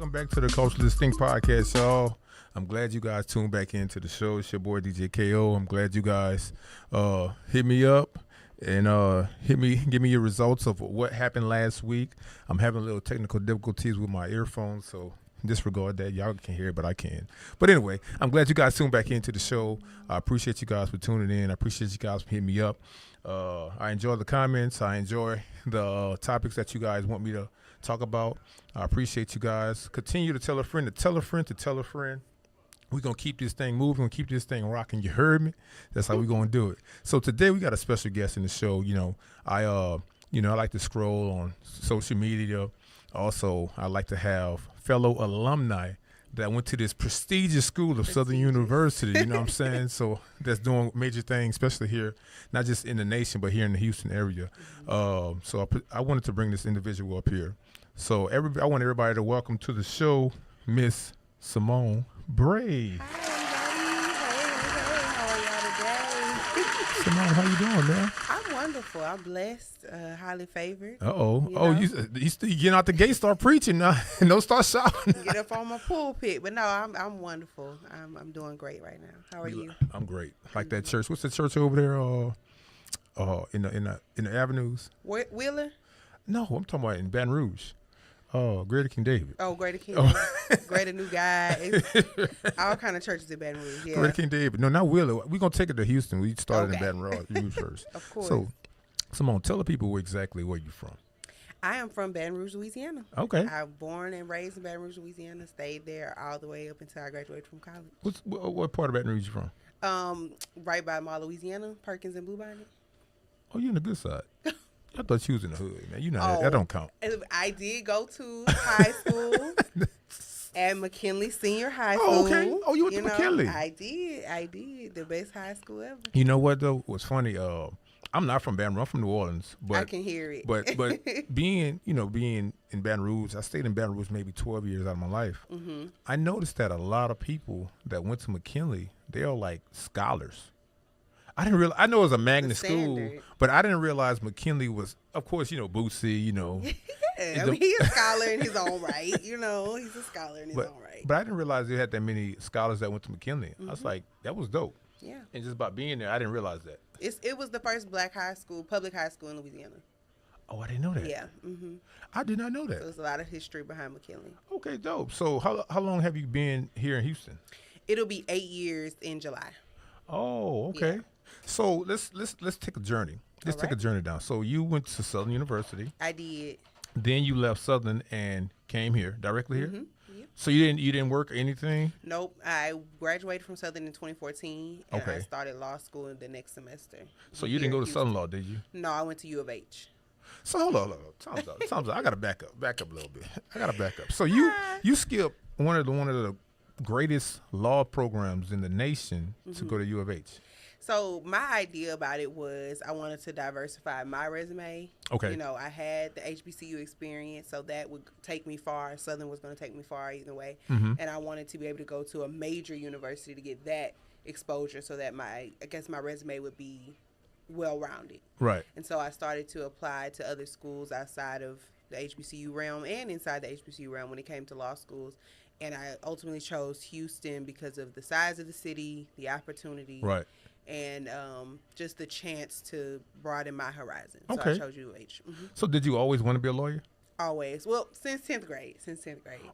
Welcome back to the Culturally Distinct Podcast, y'all. I'm glad you guys tuned back into the show. It's your boy DJ KO. I'm glad you guys hit me up and give me your results of what happened last week. I'm having a little technical difficulties with my earphones, so disregard that. Y'all can hear it, but I can't. But anyway, I'm glad you guys tuned back into the show. I appreciate you guys for tuning in. I appreciate you guys for hitting me up. I enjoy the comments. I enjoy the topics that you guys want me to talk about. I appreciate you guys. Continue to tell a friend to tell a friend to tell a friend. We're going to keep this thing moving. We're going to keep this thing rocking. You heard me? That's how we're going to do it. So today we got a special guest in the show. I like to scroll on social media. Also, I like to have fellow alumni that went to this prestigious school of Southern University, you know what I'm saying? So that's doing major things, especially here, not just in the nation, but here in the Houston area. So I wanted to bring this individual up here. So I want everybody to welcome to the show, Miss Simone Bray. Hi, everybody. Hey, how are y'all today? Simone, how you doing, man? I'm wonderful. I'm blessed, highly favored. You getting out the gate, start preaching now, and don't start shouting. Get up on my pulpit. But no, I'm wonderful. I'm doing great right now. How are you? I'm great. Like that church. What's the church over there? In the avenues. Wheeler? No, I'm talking about in Baton Rouge. Greater King David. Oh, Greater King David. Greater New Guy. All kind of churches in Baton Rouge. Yeah. Greater King David. No, not Wheeler. We're going to take it to Houston. We started in Baton Rouge first. Of course. So, Simone, tell the people exactly where you're from. I am from Baton Rouge, Louisiana. Okay. I'm born and raised in Baton Rouge, Louisiana. Stayed there all the way up until I graduated from college. What part of Baton Rouge you from? Right by Mall, Louisiana, Perkins and Bluebonnet. Oh, you're in the good side. I thought you was in the hood, man. You know that don't count. I did go to high school at McKinley Senior High School. Oh, okay. Oh, you went to McKinley. I did. The best high school ever. You know what, though? What's funny, I'm not from Baton Rouge. I'm from New Orleans. But I can hear it. But being in Baton Rouge, I stayed in Baton Rouge maybe 12 years out of my life. Mm-hmm. I noticed that a lot of people that went to McKinley, they are like scholars. I didn't realize. I know it was a magnet school, but I didn't realize McKinley was, of course, Bootsy, Yeah, he's a scholar in his own right. He's a scholar in his own right. But I didn't realize they had that many scholars that went to McKinley. Mm-hmm. I was like, that was dope. Yeah. And just by being there, I didn't realize that. It was the first black public high school in Louisiana. Oh, I didn't know that. Yeah. Mm-hmm. I did not know that. So there's a lot of history behind McKinley. Okay, dope. So how long have you been here in Houston? It'll be 8 years in July. Oh, okay. Yeah. So let's take a journey. Let's take a journey down. So you went to Southern University. I did. Then you left Southern and came here, directly here? Mm-hmm. Yeah. So you didn't work or anything? Nope. I graduated from Southern in 2014, and I started law school in the next semester. So you didn't go to Southern Law, did you? No, I went to U of H. So hold on. Time's up. I got to back up a little bit. So you skipped one of the greatest law programs in the nation to go to U of H. So my idea about it was I wanted to diversify my resume. Okay. I had the HBCU experience, so that would take me far. Southern was going to take me far either way. Mm-hmm. And I wanted to be able to go to a major university to get that exposure so that my resume would be well-rounded. Right. And so I started to apply to other schools outside of the HBCU realm and inside the HBCU realm when it came to law schools. And I ultimately chose Houston because of the size of the city, the opportunity. Right. And just the chance to broaden my horizon. So I chose UH. Mm-hmm. So did you always want to be a lawyer? Always. Well, since 10th grade.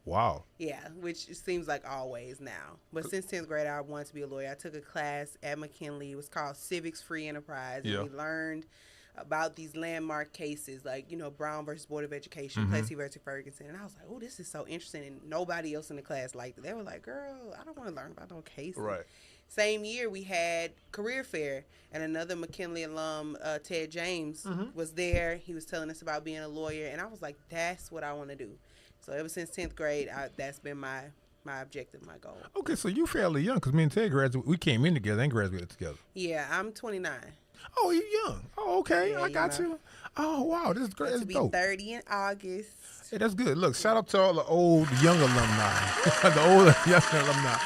Wow. Yeah, which seems like always now. But since 10th grade, I wanted to be a lawyer. I took a class at McKinley. It was called Civics Free Enterprise. And we learned about these landmark cases like, Brown versus Board of Education, Plessy versus Ferguson. And I was like, oh, this is so interesting. And nobody else in the class liked it. They were like, girl, I don't want to learn about no cases. Right. Same year, we had career fair, and another McKinley alum, Ted James, was there. He was telling us about being a lawyer, and I was like, that's what I want to do. So ever since 10th grade, that's been my objective, my goal. Okay, so you fairly young, because me and Ted we came in together and graduated together. Yeah, I'm 29. Oh, you young. Oh, okay. Yeah, I got you. Oh, wow. This is great. That's to be dope. 30 in August. Hey, that's good. Look, shout out to all the old, young alumni. The old, young alumni.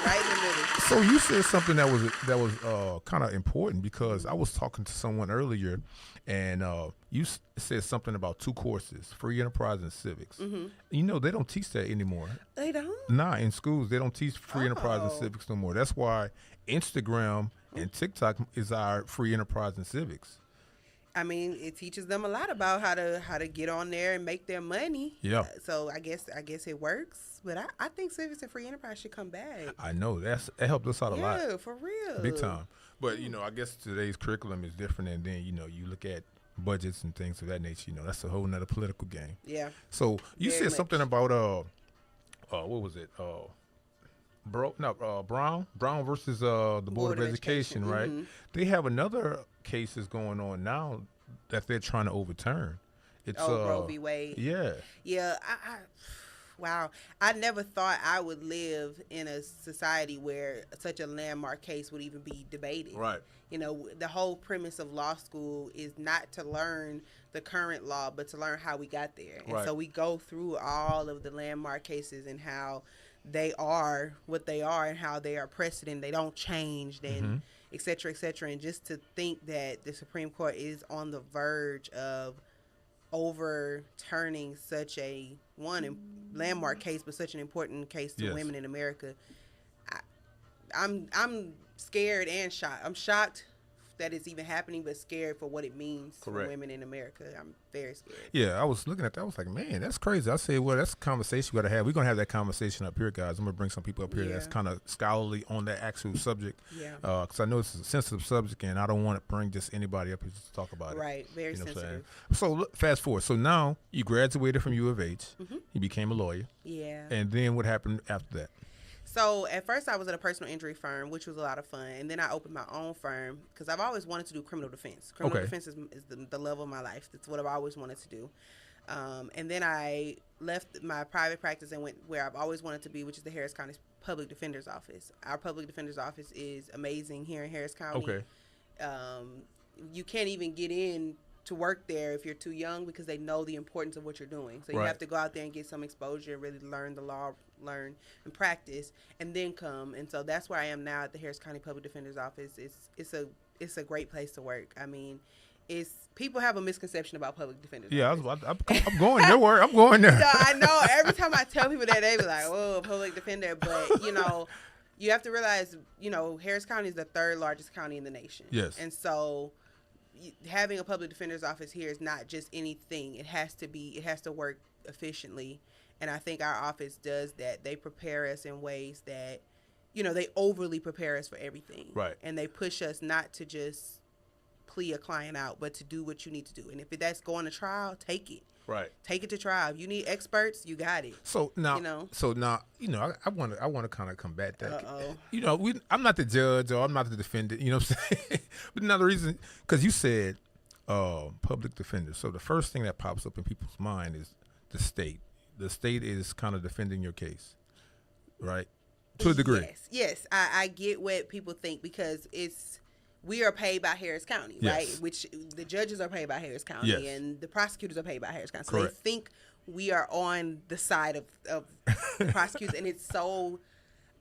Right in the middle. So you said something that was kind of important because I was talking to someone earlier, and you said something about 2 courses: free enterprise and civics. You know they don't teach that anymore. They don't? Nah, in schools they don't teach free enterprise and civics no more. That's why Instagram and TikTok is our free enterprise and civics. I mean, it teaches them a lot about how to get on there and make their money. Yeah. So I guess it works, but I think civics and free enterprise should come back. I know that helped us out a lot. Yeah, for real. Big time. But you know, I guess today's curriculum is different, and then you know you look at budgets and things of that nature. You know, that's a whole nother political game. Yeah. So you Very said much. something about what was it? Brown versus the Board of Education, right? They have another cases going on now that they're trying to overturn. It's Roe v. Wade. Yeah. Yeah. Wow. I never thought I would live in a society where such a landmark case would even be debated. Right. You know, the whole premise of law school is not to learn the current law, but to learn how we got there. And so we go through all of the landmark cases and how they are what they are and how they are precedent. They don't change and et cetera, et cetera. And just to think that the Supreme Court is on the verge of overturning such a landmark case, but such an important case to women in America. I'm scared and shocked. I'm shocked that it's even happening, but scared for what it means for women in America. I'm very scared. Yeah, I was looking at that. I was like, man, that's crazy. I said, well, that's a conversation we got to have. We're going to have that conversation up here, guys. I'm going to bring some people up here that's kind of scholarly on that actual subject. Yeah. Because I know it's a sensitive subject, and I don't want to bring just anybody up here just to talk about it. Right, very sensitive. So look, fast forward. So now you graduated from U of H. You became a lawyer. Yeah. And then what happened after that? So at first I was at a personal injury firm, which was a lot of fun. And then I opened my own firm because I've always wanted to do criminal defense. Criminal defense is the love of my life. That's what I've always wanted to do. And then I left my private practice and went where I've always wanted to be, which is the Harris County Public Defender's Office. Our Public Defender's Office is amazing here in Harris County. Okay. You can't even get in to work there if you're too young because they know the importance of what you're doing. So you have to go out there and get some exposure and really learn the law, learn and practice, and then come. And so that's where I am now at the Harris County Public Defender's Office. It's a great place to work. I mean, people have a misconception about public defenders. Yeah, I'm going there. I'm going there. So I know every time I tell people that, they be like, "Oh, public defender," but you know, you have to realize, you know, Harris County is the 3rd largest county in the nation. Yes, and so having a public defender's office here is not just anything. It has to work efficiently. And I think our office does that. They prepare us in ways that, you know, they overly prepare us for everything. Right. And they push us not to just plea a client out, but to do what you need to do. And if that's going to trial, take it. Right. Take it to trial. If you need experts, you got it. So now, I want to kind of combat that. You know, I'm not the judge or I'm not the defendant. You know what I'm saying? But another reason, because you said public defender. So the first thing that pops up in people's mind is the state. The state is kind of defending your case, right? To a degree. Yes. I get what people think because we are paid by Harris County, right? Which the judges are paid by Harris County and the prosecutors are paid by Harris County. So they think we are on the side of the prosecutors. And it's so,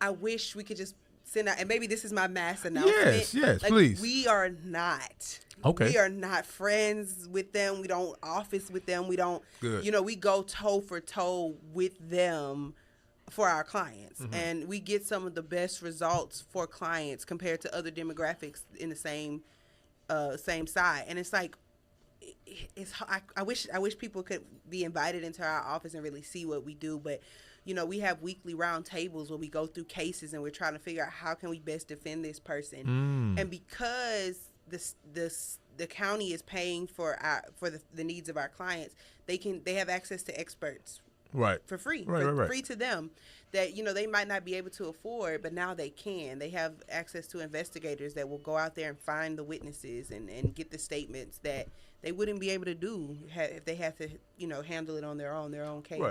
I wish we could just send out, and maybe this is my mass announcement. Yes, please. We are not. Okay. We are not friends with them. We don't office with them. We don't, you know, we go toe for toe with them for our clients. And we get some of the best results for clients compared to other demographics in the same side. And it's like, I wish people could be invited into our office and really see what we do. But, you know, we have weekly round tables where we go through cases and we're trying to figure out how can we best defend this person. And because the county is paying for the needs of our clients, they have access to experts for free, free to them that, you know, they might not be able to afford, but now they can. They have access to investigators that will go out there and find the witnesses and get the statements that they wouldn't be able to do if they had to, you know, handle it on their own case.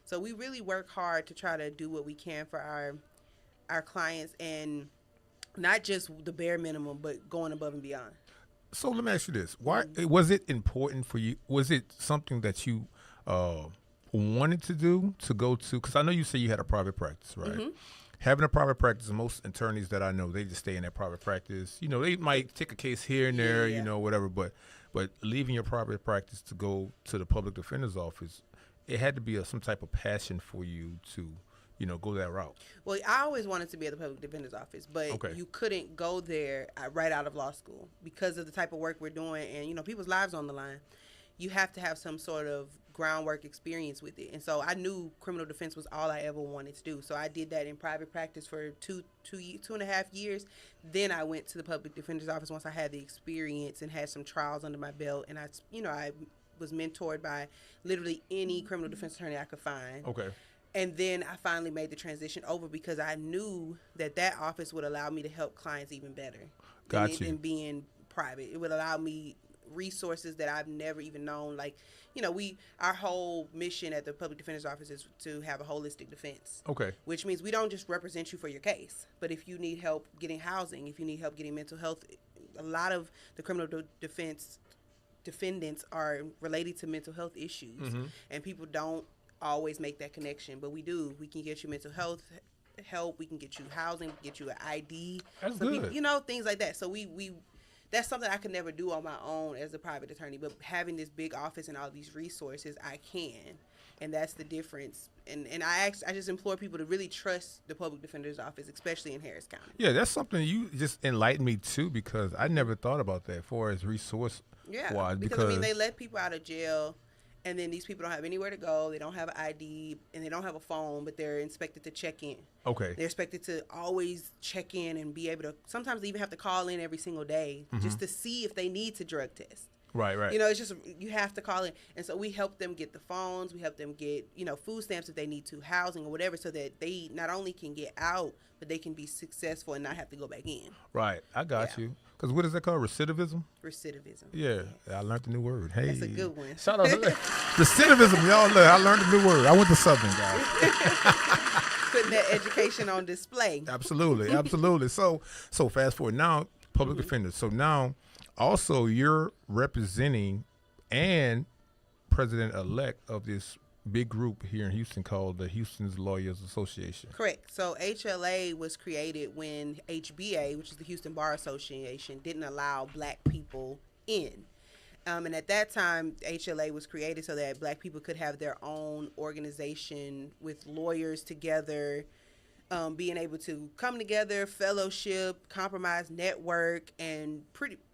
So we really work hard to try to do what we can for our clients, and not just the bare minimum, but going above and beyond. So let me ask you this: why was it important for you? Was it something that you wanted to do to go to? Because I know you say you had a private practice, right? Mm-hmm. Having a private practice, most attorneys that I know, they just stay in their private practice. You know, they might take a case here and there, you know, whatever. But leaving your private practice to go to the public defender's office, it had to be some type of passion for you to, you know, go that route. Well, I always wanted to be at the public defender's office, but you couldn't go there right out of law school because of the type of work we're doing and, you know, people's lives on the line. You have to have some sort of groundwork experience with it. And so I knew criminal defense was all I ever wanted to do. So I did that in private practice for two and a half years. Then I went to the public defender's office once I had the experience and had some trials under my belt. And I was mentored by literally any criminal defense attorney I could find. Okay. And then I finally made the transition over because I knew that office would allow me to help clients even better. Than being private. It would allow me resources that I've never even known. Like, you know, our whole mission at the public defender's office is to have a holistic defense. Okay. Which means we don't just represent you for your case, but if you need help getting housing, if you need help getting mental health, a lot of the criminal defense defendants are related to mental health issues, and people don't always make that connection, but we do. We can get you mental health help. We can get you housing. We can get you an ID. That's good. You know, things like that. So we that's something I could never do on my own as a private attorney, but having this big office and all these resources, I can, and that's the difference. And I just implore people to really trust the public defender's office, especially in Harris County. Yeah, that's something you just enlightened me to, because I never thought about that as far as resource wise. Because I mean, they let people out of jail, and then these people don't have anywhere to go. They don't have an ID, and they don't have a phone, but they're expected to check in. Okay. They're expected to always check in and be able to, sometimes they even have to call in every single day just to see if they need to drug test. Right. You know, it's just, you have to call in. And so we help them get the phones. We help them get, you know, food stamps if they need to, housing or whatever, so that they not only can get out, but they can be successful and not have to go back in. Right. I got you. Because what is that called? Recidivism? Recidivism. Yeah. I learned a new word. Hey. That's a good one. Shout out to Recidivism, y'all. Look, I learned a new word. I went to Southern, guys. Putting that education on display. Absolutely. So fast forward. Now, public defender. So now, also, you're representing and president-elect of this big group here in Houston called the Houston's Lawyers Association. Correct. So HLA was created when HBA, which is the Houston Bar Association, didn't allow black people in. And at that time, HLA was created so that black people could have their own organization with lawyers together, being able to come together, fellowship, compromise, network, and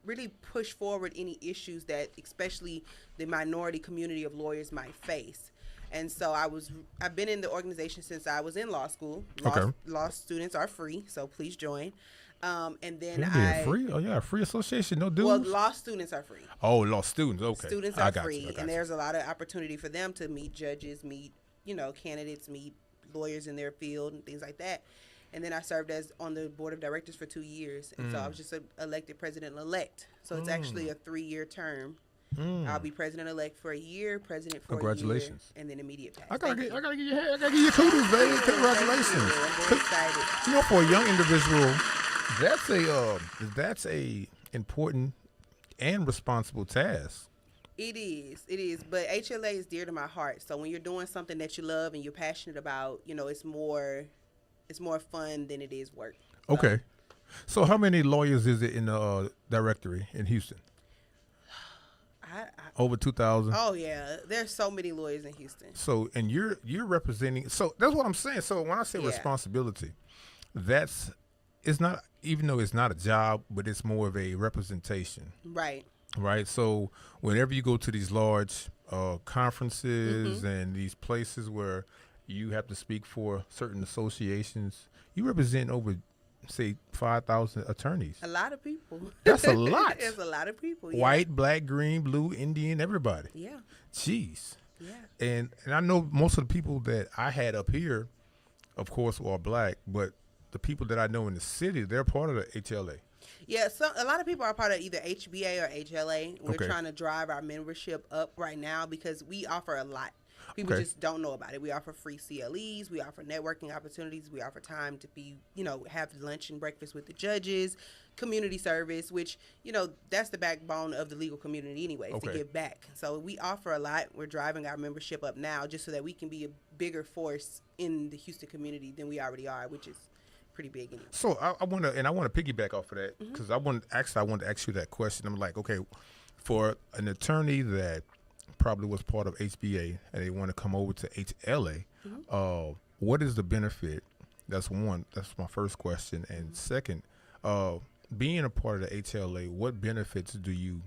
really push forward any issues that especially the minority community of lawyers might face. And so I've been in the organization since I was in law school. Law students are free, so please join. And then free? Oh yeah, free association, no dues. Well, law students are free. Oh, law students, okay. Students are free, and there's a lot of opportunity for them to meet judges, meet, you know, candidates, meet lawyers in their field and things like that. And then I served on the board of directors for 2 years, and so I was just elected president-elect. So it's actually a 3-year term. I'll be president-elect for a year, president for Congratulations. a year, and then immediate pass. I gotta give you kudos, baby. Congratulations. I'm very excited. You know, for a young individual, that's a important and responsible task. It is. But HLA is dear to my heart. So when you're doing something that you love and you're passionate about, you know, it's more fun than it is work. Okay. So how many lawyers is it in the directory in Houston? Over 2,000. Oh yeah, there's so many lawyers in Houston. So, and you're representing. So that's what I'm saying. So when I say responsibility, it's not, even though it's not a job, but it's more of a representation. Right. So whenever you go to these large conferences and these places where you have to speak for certain associations, you represent over, say, 5,000 attorneys. A lot of people. That's a lot. There's a lot of people. Yeah. White, black, green, blue, Indian, everybody. Yeah. Jeez. Yeah. And I know most of the people that I had up here, of course, are black, but the people that I know in the city, they're part of the HLA. Yeah, so a lot of people are part of either HBA or HLA. We're trying to drive our membership up right now because we offer a lot. People just don't know about it. We offer free CLEs. We offer networking opportunities. We offer time to be, have lunch and breakfast with the judges, community service, which, that's the backbone of the legal community anyways, to give back. So we offer a lot. We're driving our membership up now just so that we can be a bigger force in the Houston community than we already are, which is pretty big anyway. So I want to piggyback off of that because I want to ask you that question. I'm like, okay, for an attorney that probably was part of HBA and they want to come over to HLA, what is the benefit? That's one. That's my first question. And second, being a part of the HLA, what benefits do you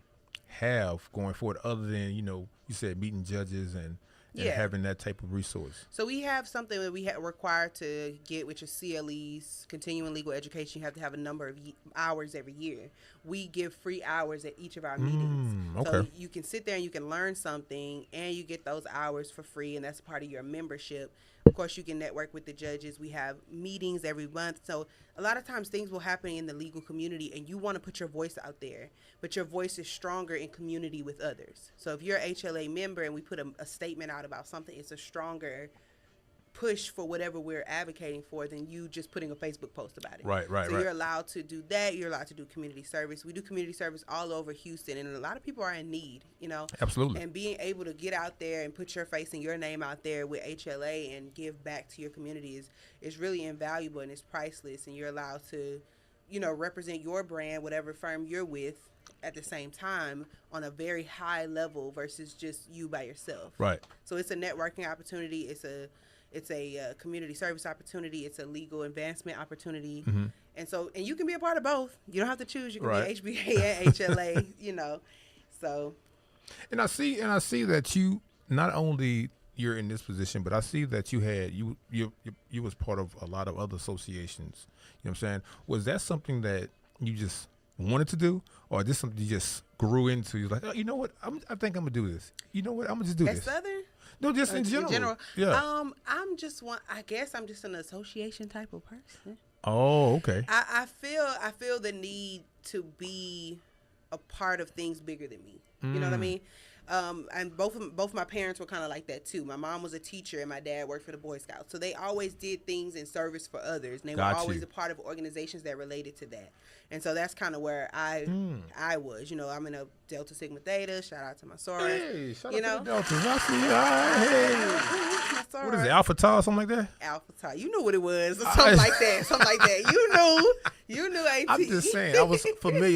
have going forward other than, you said meeting judges and having that type of resource? So we have something that we required to get, which is CLEs, continuing legal education. You have to have a number of hours every year. We give free hours at each of our meetings. So you can sit there and you can learn something, and you get those hours for free, and that's part of your membership. Of course, you can network with the judges. We have meetings every month. So a lot of times things will happen in the legal community, and you want to put your voice out there, but your voice is stronger in community with others. So if you're an HLA member and we put a statement out about something, it's a stronger push for whatever we're advocating for than you just putting a Facebook post about it. Right. So you're allowed to do that. You're allowed to do community service. We do community service all over Houston, and a lot of people are in need, Absolutely. And being able to get out there and put your face and your name out there with HLA and give back to your community is really invaluable, and it's priceless, and you're allowed to, represent your brand, whatever firm you're with, at the same time on a very high level versus just you by yourself. Right. So it's a networking opportunity. It's a community service opportunity. It's a legal advancement opportunity. And you can be a part of both. You don't have to choose. You can be HBA and HLA, So. And I see that you, not only you're in this position, but I see that you was part of a lot of other associations. You know what I'm saying? Was that something that you just wanted to do, or is this something you just grew into? You're like, oh, you know what? I think I'm gonna do this. You know what? I'm gonna just do this. Southern? No, just in general. Yeah. I'm just I guess I'm just an association type of person. Oh, okay. I feel the need to be a part of things bigger than me. You know what I mean? And both my parents were kind of like that too. My mom was a teacher and my dad worked for the Boy Scouts. So they always did things in service for others. And they were always a part of organizations that related to that. And so that's kind of where I was. I'm in a Delta Sigma Theta. Shout out to my soror. Hey, shout out to the Deltas. I see. Hey. What is it, Alpha Tau or something like that? Alpha Tau. You knew what it was. Or something like that. You knew AT. I'm just saying. I was a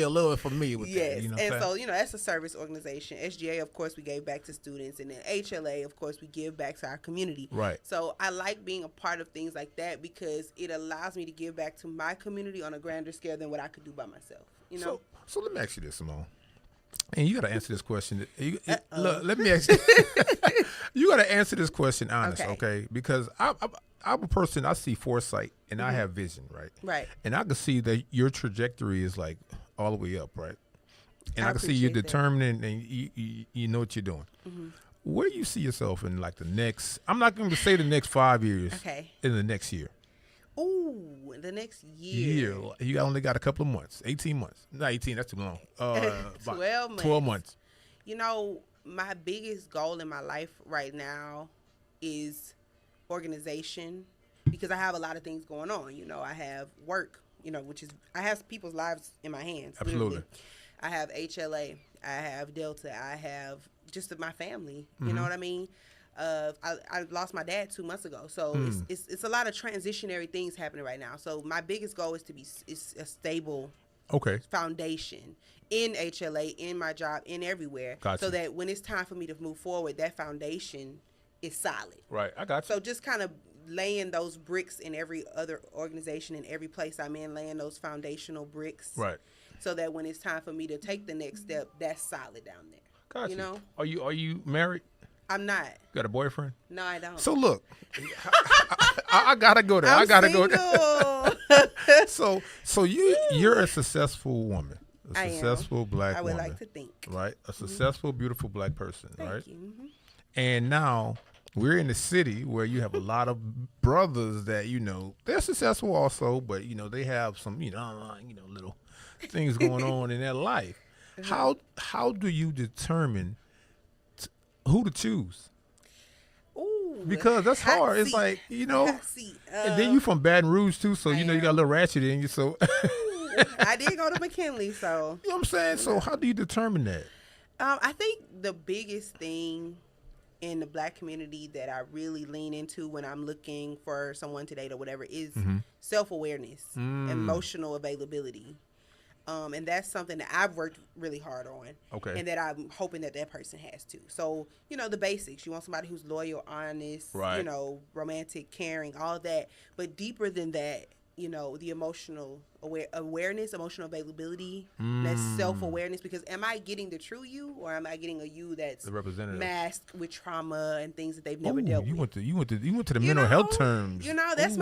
little familiar with that. Yes. And so, that's a service organization. SGA, of course, we gave back to students. And then HLA, of course, we give back to our community. Right. So I like being a part of things like that because it allows me to give back to my community on a grander scale than what I could do by myself. So let me ask you this, Simone. And you got to answer this question. Look, let me ask you. You got to answer this question honest, okay? Because I'm a person, I see foresight, and I have vision, right? Right. And I can see that your trajectory is like all the way up, right? And I can see you're determined and you know what you're doing. Where do you see yourself in like the next, I'm not going to say the next 5 years, in the next year? Ooh, the next year. You only got a couple of months, 18 months. Not 18, that's too long. 12 months. 12 months. My biggest goal in my life right now is organization because I have a lot of things going on. I have work, I have people's lives in my hands. Absolutely. Literally. I have HLA. I have Delta. I have just my family. You know what I mean? I lost my dad 2 months ago, so it's a lot of transitionary things happening right now. So my biggest goal is to be a stable foundation in HLA, in my job, in everywhere, so that when it's time for me to move forward, that foundation is solid. Right, I got you. So just kind of laying those bricks in every other organization, in every place I'm in, laying those foundational bricks. Right. So that when it's time for me to take the next step, that's solid down there. Got you. Are you married? I'm not. Got a boyfriend? No, I don't. So look, I gotta go there. Go there. So you're a successful woman, a successful black woman. I would like to think. Right, a successful, beautiful black person. Thank you. And now we're in the city where you have a lot of brothers that they're successful also, but they have some little things going on in their life. How do you determine who to choose? Ooh, because that's hard. It's like, you know, and then you from Baton Rouge too, so you know you got a little ratchet in you. So I did go to McKinley, so you know what I'm saying. So how do you determine that? I think the biggest thing in the Black community that I really lean into when I'm looking for someone to date or whatever is self-awareness, emotional availability. And that's something that I've worked really hard on. Okay. And that I'm hoping that person has too. So, you know, the basics. You want somebody who's loyal, honest, right, you know, romantic, caring, all that. But deeper than that, you know, the emotional awareness, emotional availability, that self-awareness. Because am I getting the true you, or am I getting a you that's masked with trauma and things that they've never dealt with? You went to the mental health terms. You know, that's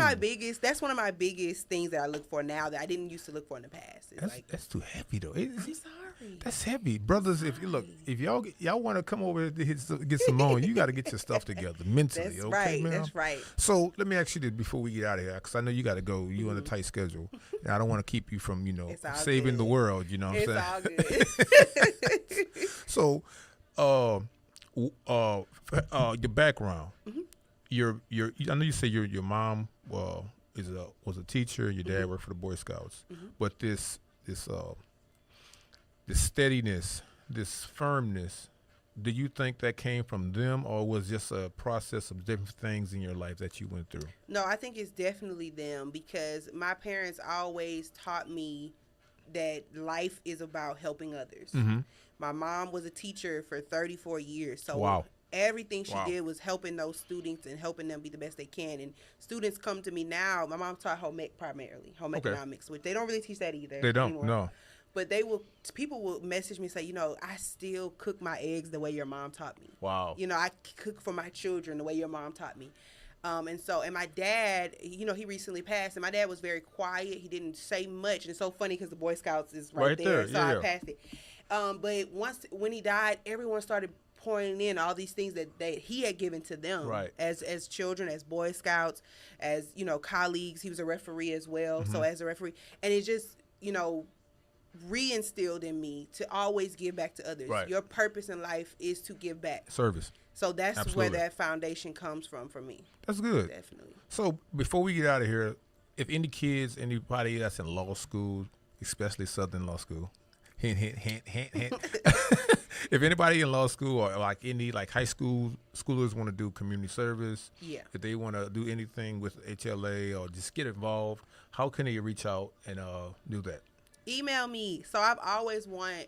that's one of my biggest things that I look for now that I didn't used to look for in the past. That's too heavy though. I'm sorry. That's heavy, brothers. If y'all want to come over to get Simone, you got to get your stuff together mentally. That's okay, right. man? That's right. So let me ask you this before we get out of here, because I know you got to go. You on a tight schedule, and I don't want to keep you from saving the world. You know what I'm saying? It's all good. So, your background. Your I know you say your mom was a teacher. Your dad worked for the Boy Scouts, but this steadiness, this firmness, do you think that came from them, or was just a process of different things in your life that you went through? No, I think it's definitely them, because my parents always taught me that life is about helping others. My mom was a teacher for 34 years, so everything she did was helping those students and helping them be the best they can. And students come to me now. My mom taught home ec primarily, home economics, which they don't really teach that either. They don't, anymore. no. But people will message me and say, you know, I still cook my eggs the way your mom taught me. Wow. You know, I cook for my children the way your mom taught me. And my dad, you know, he recently passed, and my dad was very quiet. He didn't say much. And it's so funny because the Boy Scouts is right there. So I passed it. But when he died, everyone started pouring in all these things that he had given to them as children, as Boy Scouts, as, you know, colleagues. He was a referee as well. So as a referee, and it just, you know, re-instilled in me to always give back to others. Your purpose in life is to give back. Service. So that's where that foundation comes from for me. That's good. Definitely. So before we get out of here, if anybody that's in law school, especially Southern Law School, hint, hint, hint, hint, hint. If anybody in law school or like high school schoolers want to do community service, if they want to do anything with HLA or just get involved, how can they reach out and do that? Email me. So I always want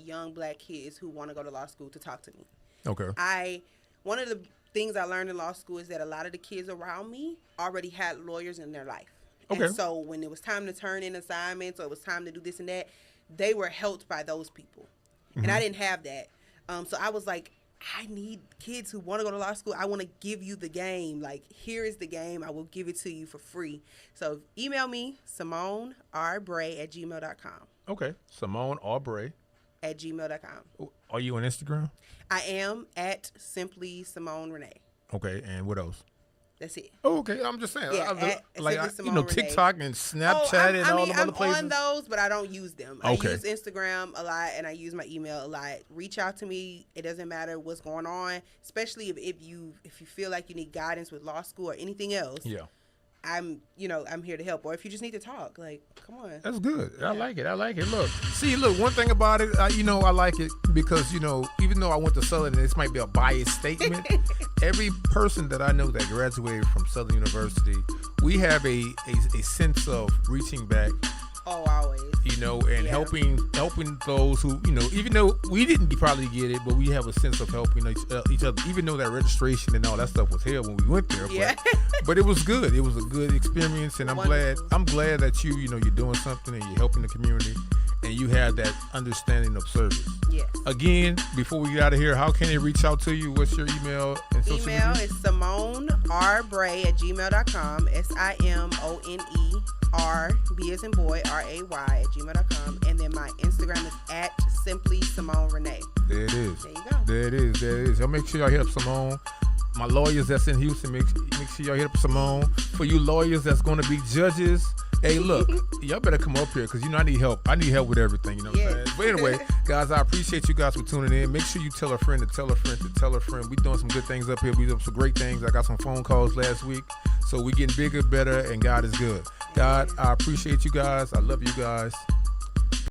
young Black kids who want to go to law school to talk to me. Okay. One of the things I learned in law school is that a lot of the kids around me already had lawyers in their life. Okay. And so when it was time to turn in assignments or it was time to do this and that, they were helped by those people. And I didn't have that. So I was like, I need kids who want to go to law school. I want to give you the game. Like, here is the game. I will give it to you for free. So email me, SimoneRBray@gmail.com. Okay. Simone R. Bray @gmail.com. Are you on Instagram? I am at Simply Simone Renee. Okay. And what else? That's it. Oh, okay. I'm just saying. Yeah, TikTok and Snapchat and all the other places. I'm on those, but I don't use them. I use Instagram a lot, and I use my email a lot. Reach out to me. It doesn't matter what's going on, especially if you feel like you need guidance with law school or anything else. Yeah. I'm here to help. Or if you just need to talk, like, come on. That's good. Yeah. I like it. Look, one thing about it, I like it because, even though I went to Southern, and this might be a biased statement, every person that I know that graduated from Southern University, we have a sense of reaching back. Oh, always. And helping those who, even though we didn't probably get it, but we have a sense of helping each other, even though that registration and all that stuff was hell when we went there. Yeah. But it was good. It was a good experience, and I'm glad that you're doing something and you're helping the community, and you have that understanding of service. Yes. Again, before we get out of here, how can they reach out to you? What's your email and social media? Email is SimoneRBray@gmail.com. SimoneRB as in boy RAY@gmail.com. And then my Instagram is @SimplySimoneRenee. There it is. There you go. There it is. Y'all make sure y'all hit up Simone. My lawyers that's in Houston, make sure y'all hit up Simone. For you lawyers that's going to be judges, Hey, look, y'all better come up here because, I need help. I need help with everything, you know what I'm saying? But anyway, guys, I appreciate you guys for tuning in. Make sure you tell a friend to tell a friend to tell a friend. We doing some good things up here. We doing some great things. I got some phone calls last week. So we getting bigger, better, and God is good. God, I appreciate you guys. I love you guys.